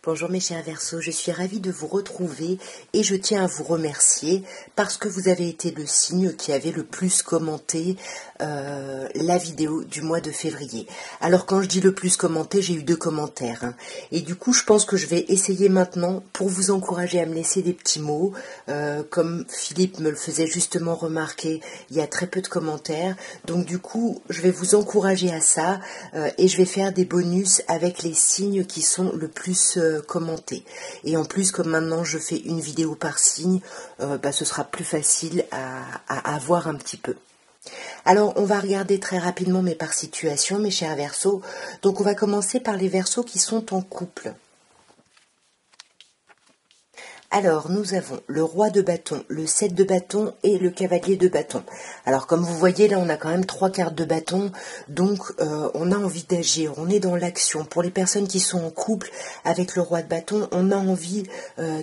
Bonjour mes chers Verseaux, je suis ravie de vous retrouver et je tiens à vous remercier parce que vous avez été le signe qui avait le plus commenté la vidéo du mois de février. Alors quand je dis le plus commenté, j'ai eu 2 commentaires. Et du coup je pense que je vais essayer maintenant pour vous encourager à me laisser des petits mots. Comme Philippe me le faisait justement remarquer, il y a très peu de commentaires. Donc du coup je vais vous encourager à ça et je vais faire des bonus avec les signes qui sont le plus commentés. Et en plus, comme maintenant je fais une vidéo par signe, ce sera plus facile à voir un petit peu. Alors, on va regarder très rapidement, mais par situation, mes chers Verseaux. Donc, on va commencer par les Verseaux qui sont en couple. Alors, nous avons le roi de bâton, le 7 de bâton et le cavalier de bâton. Alors, comme vous voyez, là, on a quand même 3 cartes de bâton, donc on a envie d'agir, on est dans l'action. Pour les personnes qui sont en couple avec le roi de bâton, on a envie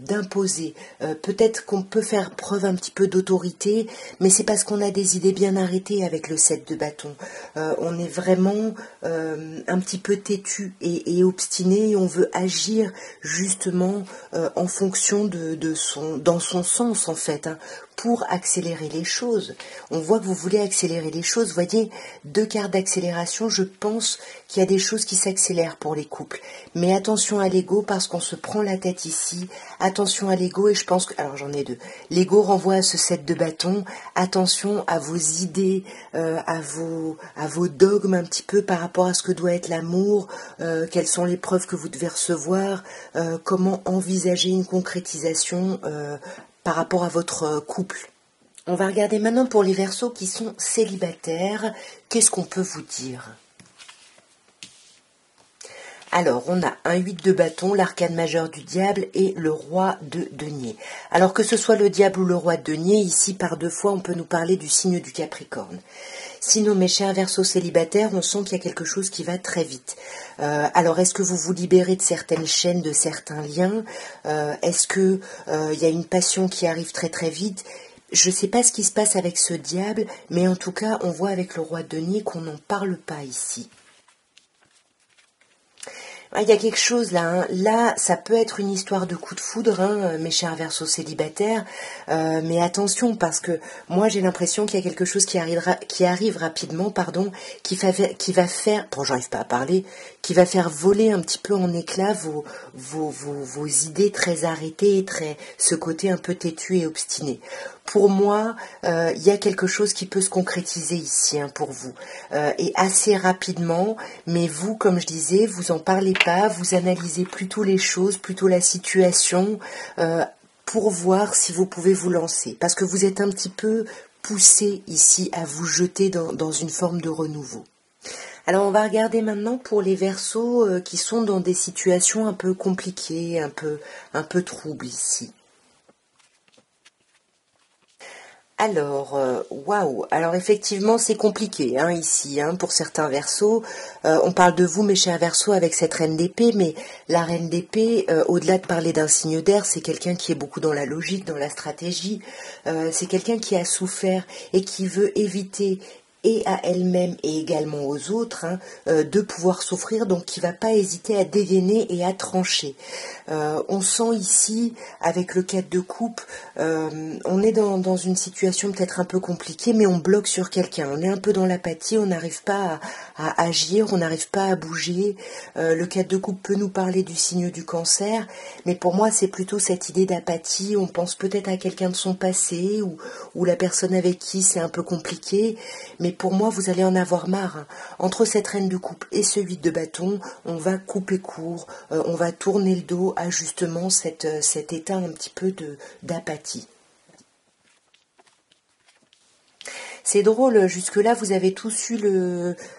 d'imposer. Peut-être qu'on peut faire preuve un petit peu d'autorité, mais c'est parce qu'on a des idées bien arrêtées avec le 7 de bâton. On est vraiment un petit peu têtu et obstiné, et on veut agir justement en fonction dans son sens en fait, pour accélérer les choses. On voit que vous voulez accélérer les choses. Vous voyez, 2 cartes d'accélération, je pense qu'il y a des choses qui s'accélèrent pour les couples. Mais attention à l'ego parce qu'on se prend la tête ici. Attention à l'ego et je pense que... Alors j'en ai 2. L'ego renvoie à ce 7 de bâton. Attention à vos idées, à vos dogmes un petit peu par rapport à ce que doit être l'amour, quelles sont les preuves que vous devez recevoir, comment envisager une concrétisation par rapport à votre couple. On va regarder maintenant pour les Verseaux qui sont célibataires. Qu'est-ce qu'on peut vous dire ? Alors, on a un 8 de bâton, l'arcane majeur du diable et le roi de denier. Alors que ce soit le diable ou le roi de denier, ici par 2 fois on peut nous parler du signe du Capricorne. Sinon, mes chers Verseaux célibataires, on sent qu'il y a quelque chose qui va très vite. Alors, est-ce que vous vous libérez de certaines chaînes, de certains liens ? Est-ce que il y a une passion qui arrive très très vite ? Je ne sais pas ce qui se passe avec ce diable, mais en tout cas, on voit avec le roi de denier qu'on n'en parle pas ici. Il y a quelque chose là, Là, ça peut être une histoire de coup de foudre, mes chers Verseaux célibataires, mais attention parce que moi j'ai l'impression qu'il y a quelque chose qui arrive rapidement, qui va faire, bon j'arrive pas à parler, qui va faire voler un petit peu en éclats vos idées très arrêtées, ce côté un peu têtu et obstiné. Pour moi, il y a quelque chose qui peut se concrétiser ici pour vous, et assez rapidement, mais vous, comme je disais, vous en parlez pas, vous analysez plutôt les choses, plutôt la situation, pour voir si vous pouvez vous lancer, parce que vous êtes un petit peu poussé ici à vous jeter dans une forme de renouveau. Alors on va regarder maintenant pour les Verseaux qui sont dans des situations un peu compliquées, un peu troubles ici. Alors, waouh. Alors effectivement, c'est compliqué ici, pour certains Verseaux. On parle de vous, mes chers Verseaux, avec cette reine d'épée, mais la reine d'épée, au-delà de parler d'un signe d'air, c'est quelqu'un qui est beaucoup dans la logique, dans la stratégie. C'est quelqu'un qui a souffert et qui veut éviter et à elle-même et également aux autres de pouvoir souffrir, donc qui va pas hésiter à dégainer et à trancher. On sent ici, avec le 4 de coupe, on est dans une situation peut-être un peu compliquée, mais on bloque sur quelqu'un. On est un peu dans l'apathie, on n'arrive pas à agir, on n'arrive pas à bouger. Le 4 de coupe peut nous parler du signe du cancer, mais pour moi c'est plutôt cette idée d'apathie. On pense peut-être à quelqu'un de son passé ou la personne avec qui c'est un peu compliqué, mais pour moi vous allez en avoir marre. Entre cette reine de coupe et ce 8 de bâton, on va couper court, on va tourner le dos à justement cet état un petit peu d'apathie. C'est drôle, jusque-là, vous avez tous eu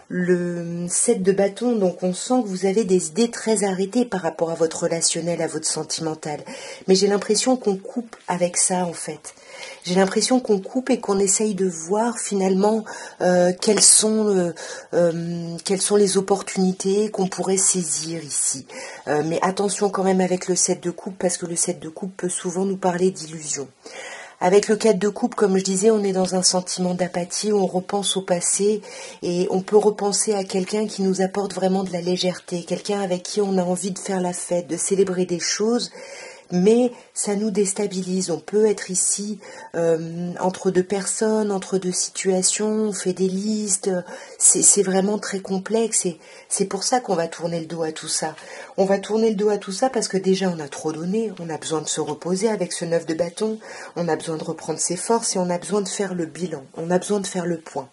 le 7 de bâton, donc on sent que vous avez des idées très arrêtées par rapport à votre relationnel, à votre sentimental. Mais j'ai l'impression qu'on coupe avec ça, en fait. J'ai l'impression qu'on coupe et qu'on essaye de voir finalement quelles sont les opportunités qu'on pourrait saisir ici. Mais attention quand même avec le 7 de coupe, parce que le 7 de coupe peut souvent nous parler d'illusions. Avec le 4 de coupe, comme je disais, on est dans un sentiment d'apathie, on repense au passé et on peut repenser à quelqu'un qui nous apporte vraiment de la légèreté, quelqu'un avec qui on a envie de faire la fête, de célébrer des choses, mais ça nous déstabilise. On peut être ici entre deux personnes, entre deux situations, on fait des listes, c'est vraiment très complexe et c'est pour ça qu'on va tourner le dos à tout ça. On va tourner le dos à tout ça parce que déjà on a trop donné, on a besoin de se reposer avec ce 9 de bâton, on a besoin de reprendre ses forces et on a besoin de faire le bilan, on a besoin de faire le point.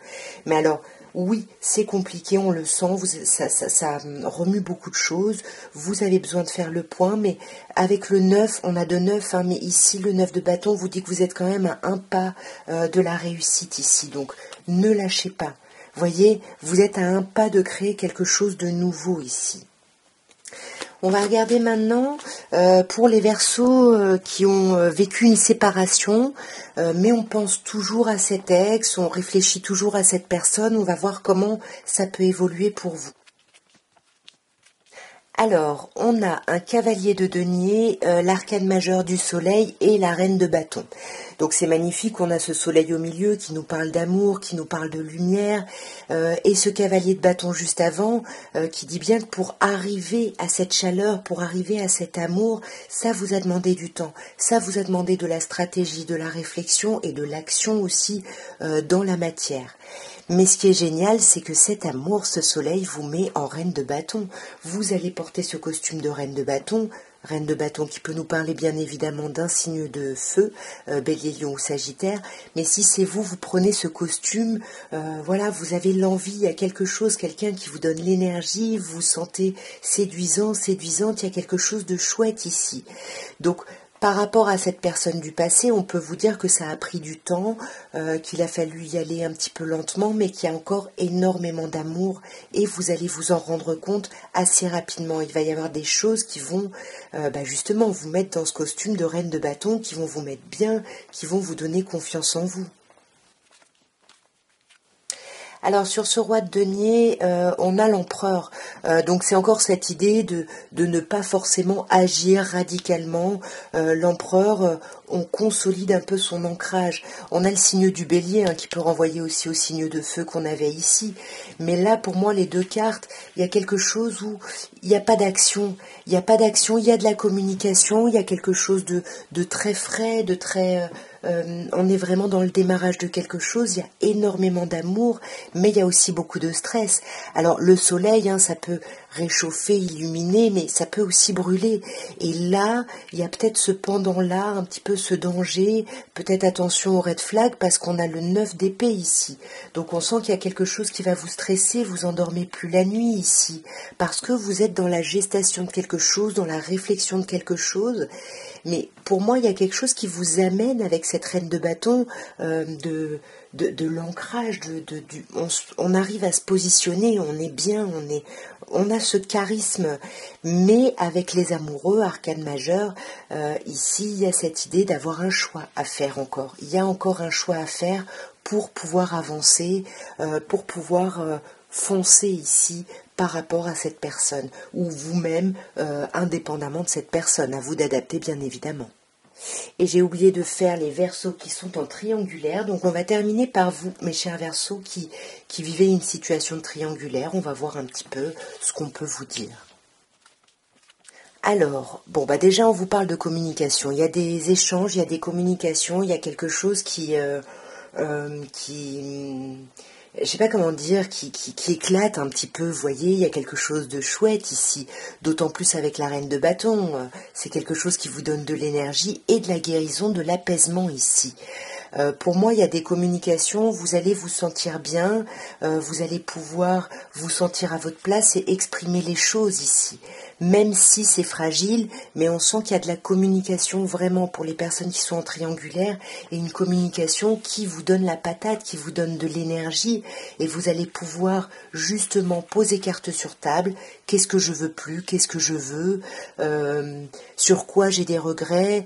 Mais alors, oui, c'est compliqué, on le sent, ça remue beaucoup de choses, vous avez besoin de faire le point, mais avec le 9, on a de 9, mais ici le 9 de bâton vous dit que vous êtes quand même à un pas de la réussite ici, donc ne lâchez pas. Voyez, vous êtes à un pas de créer quelque chose de nouveau ici. On va regarder maintenant pour les Verseaux qui ont vécu une séparation, mais on pense toujours à cet ex, on réfléchit toujours à cette personne, on va voir comment ça peut évoluer pour vous. Alors, on a un cavalier de denier, l'arcane majeur du soleil et la reine de bâton. Donc c'est magnifique, on a ce soleil au milieu qui nous parle d'amour, qui nous parle de lumière, et ce cavalier de bâton juste avant qui dit bien que pour arriver à cette chaleur, pour arriver à cet amour, ça vous a demandé du temps, ça vous a demandé de la stratégie, de la réflexion et de l'action aussi dans la matière. Mais ce qui est génial, c'est que cet amour, ce soleil, vous met en reine de bâton. Vous allez porter ce costume de reine de bâton qui peut nous parler bien évidemment d'un signe de feu, Bélier, Lion ou Sagittaire, mais si c'est vous, vous prenez ce costume, voilà, vous avez l'envie, il y a quelque chose, quelqu'un qui vous donne l'énergie, vous vous sentez séduisant, séduisante, il y a quelque chose de chouette ici. Donc, par rapport à cette personne du passé, on peut vous dire que ça a pris du temps, qu'il a fallu y aller un petit peu lentement, mais qu'il y a encore énormément d'amour et vous allez vous en rendre compte assez rapidement. Il va y avoir des choses qui vont justement vous mettre dans ce costume de reine de bâton, qui vont vous mettre bien, qui vont vous donner confiance en vous. Alors sur ce roi de denier, on a l'empereur. Donc c'est encore cette idée de ne pas forcément agir radicalement. L'empereur, on consolide un peu son ancrage. On a le signe du bélier qui peut renvoyer aussi au signe de feu qu'on avait ici. Mais là, pour moi, les deux cartes, il y a quelque chose où il n'y a pas d'action. Il n'y a pas d'action, il y a de la communication, il y a quelque chose de très frais, de très... on est vraiment dans le démarrage de quelque chose, il y a énormément d'amour, mais il y a aussi beaucoup de stress. Alors le soleil, ça peut réchauffer, illuminer, mais ça peut aussi brûler. Et là, il y a peut-être ce pendant-là, un petit peu ce danger, peut-être attention au red flag, parce qu'on a le 9 d'épée ici. Donc on sent qu'il y a quelque chose qui va vous stresser, vous endormez plus la nuit ici, parce que vous êtes dans la gestation de quelque chose, dans la réflexion de quelque chose. Mais pour moi, il y a quelque chose qui vous amène avec cette reine de bâton de l'ancrage, on arrive à se positionner, on est bien, on a ce charisme. Mais avec les amoureux, arcane majeur, ici, il y a cette idée d'avoir un choix à faire encore. Il y a encore un choix à faire pour pouvoir avancer, pour pouvoir foncer ici par rapport à cette personne, ou vous-même, indépendamment de cette personne, à vous d'adapter bien évidemment. Et j'ai oublié de faire les Verseaux qui sont en triangulaire, donc on va terminer par vous, mes chers Verseaux, qui vivez une situation triangulaire. On va voir un petit peu ce qu'on peut vous dire. Alors, déjà on vous parle de communication, il y a des échanges, il y a des communications, il y a quelque chose qui je sais pas comment dire, qui éclate un petit peu, vous voyez, il y a quelque chose de chouette ici, d'autant plus avec la reine de bâton, c'est quelque chose qui vous donne de l'énergie et de la guérison, de l'apaisement ici. Pour moi, il y a des communications, vous allez vous sentir bien, vous allez pouvoir vous sentir à votre place et exprimer les choses ici. Même si c'est fragile, mais on sent qu'il y a de la communication vraiment pour les personnes qui sont en triangulaire, et une communication qui vous donne la patate, qui vous donne de l'énergie, et vous allez pouvoir justement poser carte sur table, qu'est-ce que je veux plus, qu'est-ce que je veux, sur quoi j'ai des regrets.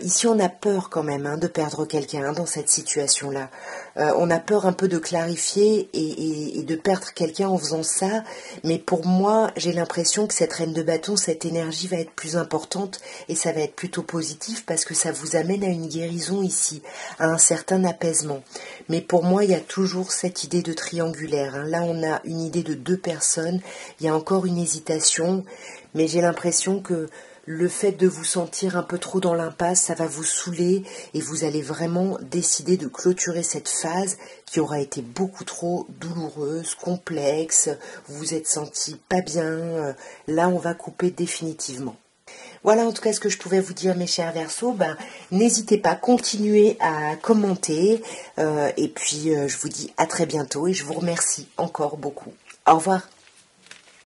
Ici on a peur quand même de perdre quelqu'un dans cette situation-là. On a peur un peu de clarifier et de perdre quelqu'un en faisant ça, mais pour moi j'ai l'impression que cette reine de bâton bâton, cette énergie va être plus importante et ça va être plutôt positif parce que ça vous amène à une guérison ici, à un certain apaisement. Mais pour moi, il y a toujours cette idée de triangulaire. Là, on a une idée de 2 personnes, il y a encore une hésitation, mais j'ai l'impression que le fait de vous sentir un peu trop dans l'impasse, ça va vous saouler et vous allez vraiment décider de clôturer cette phase qui aura été beaucoup trop douloureuse, complexe, vous vous êtes senti pas bien, là on va couper définitivement. Voilà en tout cas ce que je pouvais vous dire mes chers Verseaux. N'hésitez pas, continuez à commenter et puis je vous dis à très bientôt et je vous remercie encore beaucoup. Au revoir.